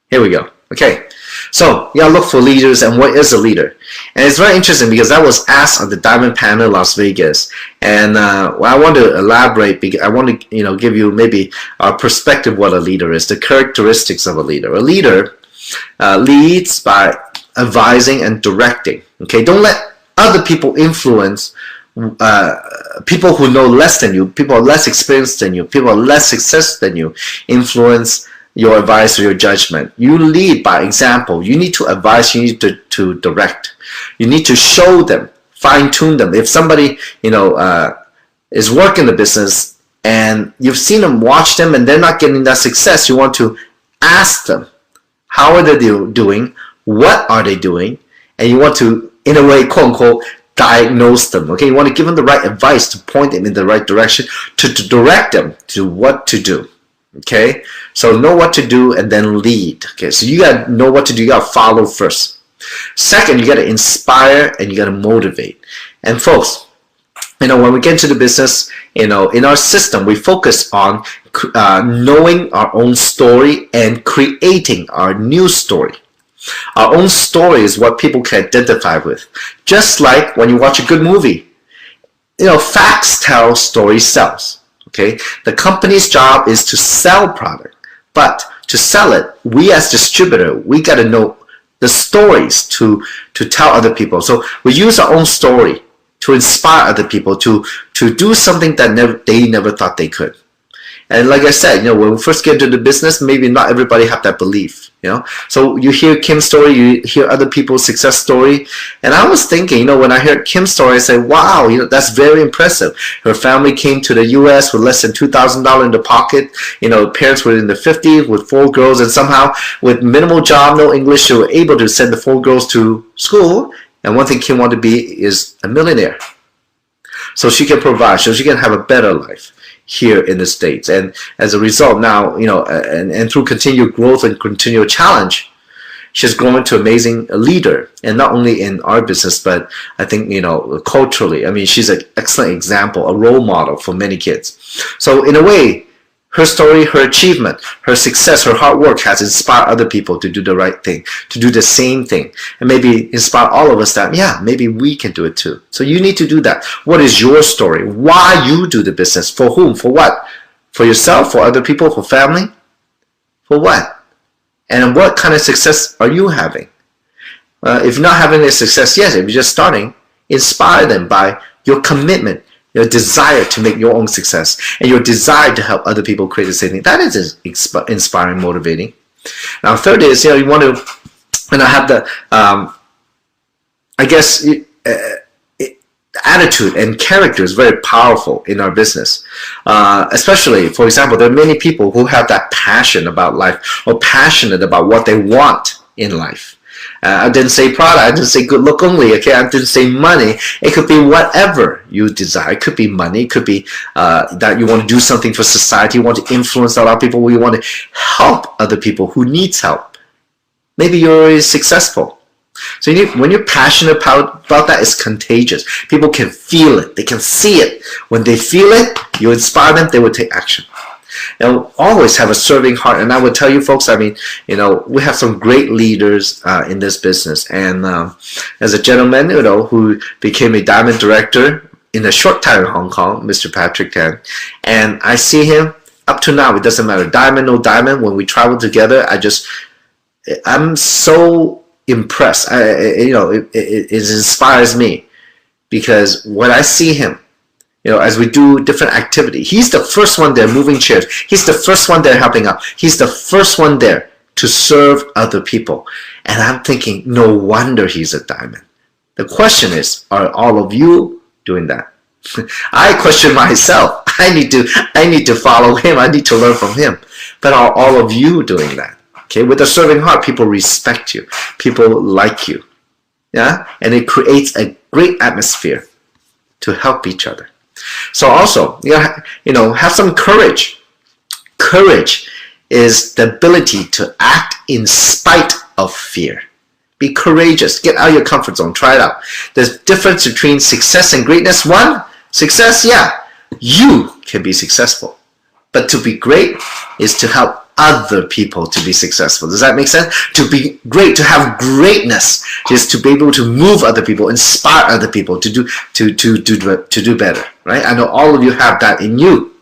here we go. Okay, so you gotta look for leaders and what is a leader. And it's very interesting because I was asked on the Diamond Panel Las Vegas, and I want to elaborate because I want to give you maybe our perspective what a leader is, the characteristics of a leader. A leader leads by advising and directing. Okay, don't let other people influence people who know less than you, people are less experienced than you, people are less success than you, influence your advice or your judgment. You lead by example. You need to advise, you need to direct. You need to show them, fine-tune them. If somebody is working the business and you've seen them, watch them, and they're not getting that success, you want to ask them, how are they doing? What are they doing? And you want to, in a way, quote-unquote, diagnose them. Okay, you want to give them the right advice to point them in the right direction, to direct them to what to do. Okay, so know what to do and then lead. Okay, so you got to know what to do. You got to follow first. Second, you got to inspire and you got to motivate. And folks, when we get into the business, in our system, we focus on knowing our own story and creating our new story. Our own story is what people can identify with. Just like when you watch a good movie, facts tell, stories sells. Okay, the company's job is to sell product, but to sell it, we as distributor, we got to know the stories to tell other people. So we use our own story to inspire other people to do something that they never thought they could. And like I said, when we first get into the business, maybe not everybody have that belief, So you hear Kim's story, you hear other people's success story. And I was thinking, when I heard Kim's story, I said, wow, that's very impressive. Her family came to the U.S. with less than $2,000 in the pocket. Parents were in the 50s with 4 girls, and somehow with minimal job, no English, they were able to send the 4 girls to school. And one thing Kim wanted to be is a millionaire. So she can provide, so she can have a better life here in the States. And as a result now, and through continued growth and continual challenge, she's grown into an amazing leader. And not only in our business, but I think, culturally, I mean, she's an excellent example, a role model for many kids. So in a way, her story, her achievement, her success, her hard work has inspired other people to do the right thing, to do the same thing, and maybe inspire all of us that, yeah, maybe we can do it too. So you need to do that. What is your story? Why you do the business? For whom? For what? For yourself? For other people? For family? For what? And what kind of success are you having? If you're not having a success, yes, if you're just starting, inspire them by your commitment, your desire to make your own success, and your desire to help other people create the same thing. That is inspiring, motivating. Now, third is, you want to, have the, attitude and character is very powerful in our business. Especially, for example, there are many people who have that passion about life or passionate about what they want in life. I didn't say product, I didn't say good look only, okay? I didn't say money. It could be whatever you desire. It could be money, it could be that you want to do something for society, you want to influence a lot of people, you want to help other people who needs help. Maybe you're already successful. So when you're passionate about that, it's contagious. People can feel it, they can see it. When they feel it, you inspire them, they will take action. And always have a serving heart. And I would tell you folks, I mean, we have some great leaders in this business. And as a gentleman, who became a diamond director in a short time in Hong Kong, Mr. Patrick Tan, and I see him up to now. It doesn't matter, diamond, no diamond. When we travel together, I'm so impressed. It inspires me because when I see him, as we do different activity, he's the first one there moving chairs. He's the first one there helping out. He's the first one there to serve other people. And I'm thinking, no wonder he's a diamond. The question is, are all of you doing that? I question myself. I need to follow him. I need to learn from him. But are all of you doing that? Okay, with a serving heart, people respect you. People like you. Yeah? And it creates a great atmosphere to help each other. So also, have some courage. Courage is the ability to act in spite of fear. Be courageous. Get out of your comfort zone. Try it out. There's difference between success and greatness. One, success, yeah, you can be successful. But to be great is to help other people to be successful. Does that make sense? To be great, to have greatness, is to be able to move other people, inspire other people to do better. Right? I know all of you have that in you.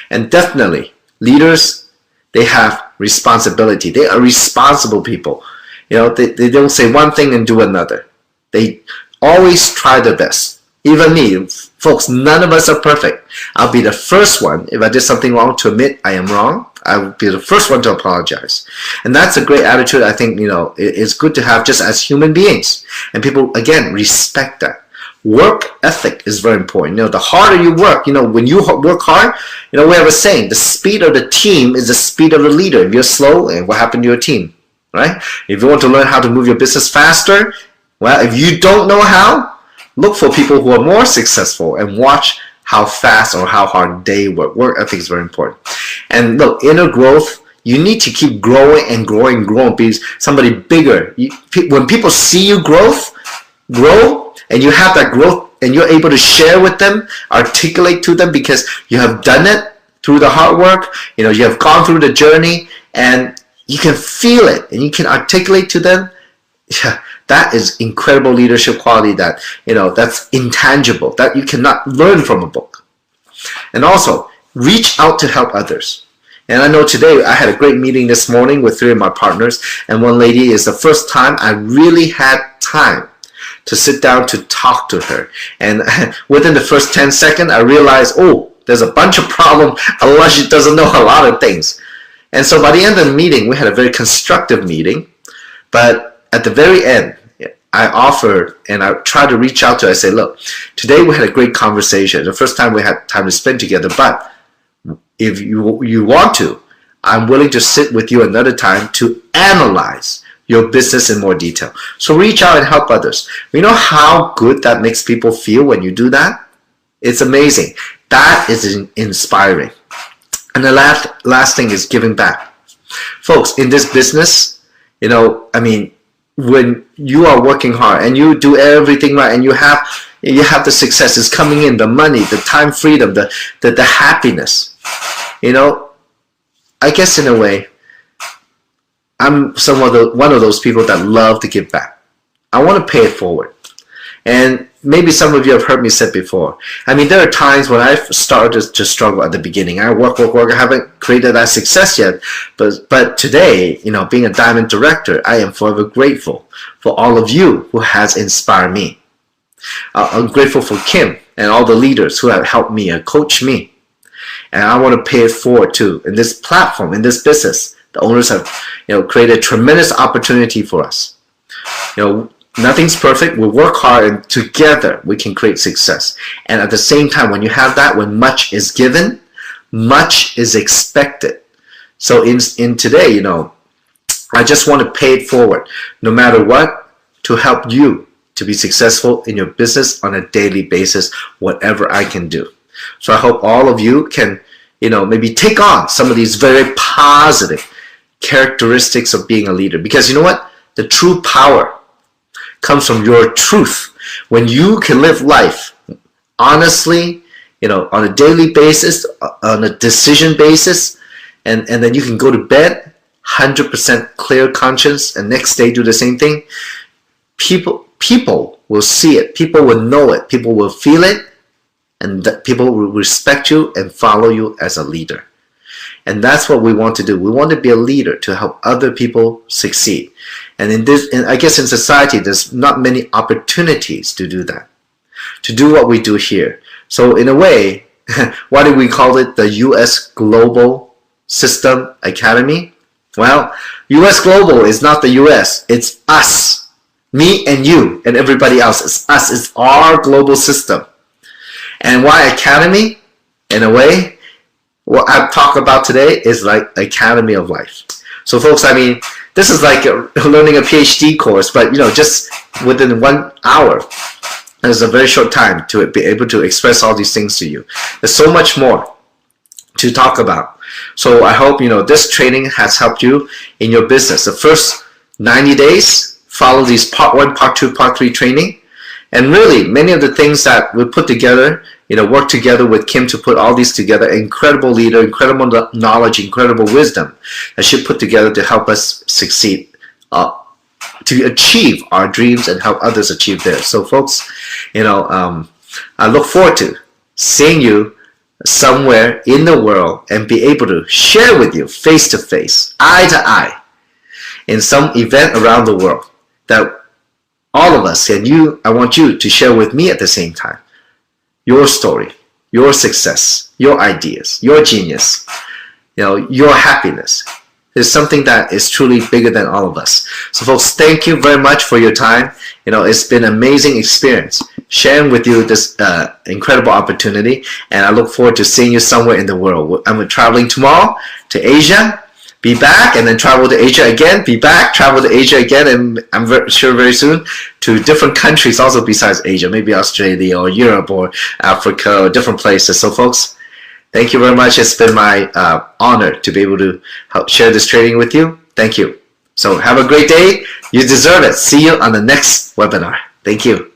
And definitely, leaders, they have responsibility. They are responsible people. They don't say one thing and do another. They always try their best. Even me, folks, none of us are perfect. I'll be the first one, if I did something wrong, to admit I am wrong. I will be the first one to apologize. And that's a great attitude. I think, it's good to have just as human beings. And people, again, respect that. Work ethic is very important. The harder you work, when you work hard, we have a saying, the speed of the team is the speed of the leader. If you're slow, and what happened to your team, right? If you want to learn how to move your business faster, well, if you don't know how, look for people who are more successful and watch how fast or how hard they work. Work ethic is very important. And look, inner growth, you need to keep growing and growing and growing. Be somebody bigger. When people see you grow, and you have that growth, and you're able to share with them, articulate to them because you have done it through the hard work, you have gone through the journey, and you can feel it, and you can articulate to them, yeah, That is incredible leadership quality that, that's intangible, that you cannot learn from a book. And also, reach out to help others. And I know today I had a great meeting this morning with 3 of my partners, and one lady is the first time I really had time to sit down to talk to her. And within the first 10 seconds, I realized, oh, there's a bunch of problems, otherwise she doesn't know a lot of things. And so by the end of the meeting, we had a very constructive meeting. But at the very end, I offered and I tried to reach out to her. I said, look, today we had a great conversation. The first time we had time to spend together. But if you want to, I'm willing to sit with you another time to analyze your business in more detail. So reach out and help others. You know how good that makes people feel when you do that? It's amazing. That is inspiring. And the last thing is giving back. Folks, in this business, when you are working hard and you do everything right and you have the success is coming in, the money, the time freedom, the happiness, I guess in a way, I'm one of those people that love to give back. I want to pay it forward. And maybe some of you have heard me say before. There are times when I've started to struggle at the beginning. I work. I haven't created that success yet. But today, being a diamond director, I am forever grateful for all of you who has inspired me. I'm grateful for Kim and all the leaders who have helped me and coached me. And I want to pay it forward too. In this platform, in this business, the owners have created tremendous opportunity for us. Nothing's perfect. We work hard and together we can create success. And at the same time, when you have that, when much is given, much is expected. So in today, I just want to pay it forward, no matter what, to help you to be successful in your business on a daily basis, whatever I can do. So I hope all of you can, maybe take on some of these very positive characteristics of being a leader. Because you know what? The true power comes from your truth. When you can live life honestly, on a daily basis, on a decision basis, and then you can go to bed 100% clear conscience and next day do the same thing, people will see it, people will know it, people will feel it, and that people will respect you and follow you as a leader. And that's what we want to do. We want to be a leader to help other people succeed. And I guess in society, there's not many opportunities to do that, to do what we do here. So in a way, why do we call it the U.S. Global System Academy? Well, U.S. Global is not the U.S. It's us, me and you and everybody else. It's us. It's our global system. And why Academy? In a way, what I've talked about today is like Academy of Life. So folks, this is like learning a PhD course, but just within 1 hour. It's a very short time to be able to express all these things to you. There's so much more to talk about. So I hope this training has helped you in your business. The first 90 days, follow these Part 1, Part 2, Part 3 training. And really, many of the things that we put together, work together with Kim to put all these together. Incredible leader, incredible knowledge, incredible wisdom that she put together to help us succeed, to achieve our dreams and help others achieve theirs. So folks, I look forward to seeing you somewhere in the world and be able to share with you face to face, eye to eye, in some event around the world that all of us and you, I want you to share with me at the same time. Your story, your success, your ideas, your genius, your happiness is something that is truly bigger than all of us. So folks, thank you very much for your time. It's been an amazing experience sharing with you this incredible opportunity, and I look forward to seeing you somewhere in the world. I'm traveling tomorrow to Asia, be back, and then travel to Asia again, be back, travel to Asia again, and I'm sure very soon to different countries also besides Asia, maybe Australia or Europe or Africa or different places. So folks, thank you very much. It's been my honor to be able to help share this training with you. Thank you. So have a great day. You deserve it. See you on the next webinar. Thank you.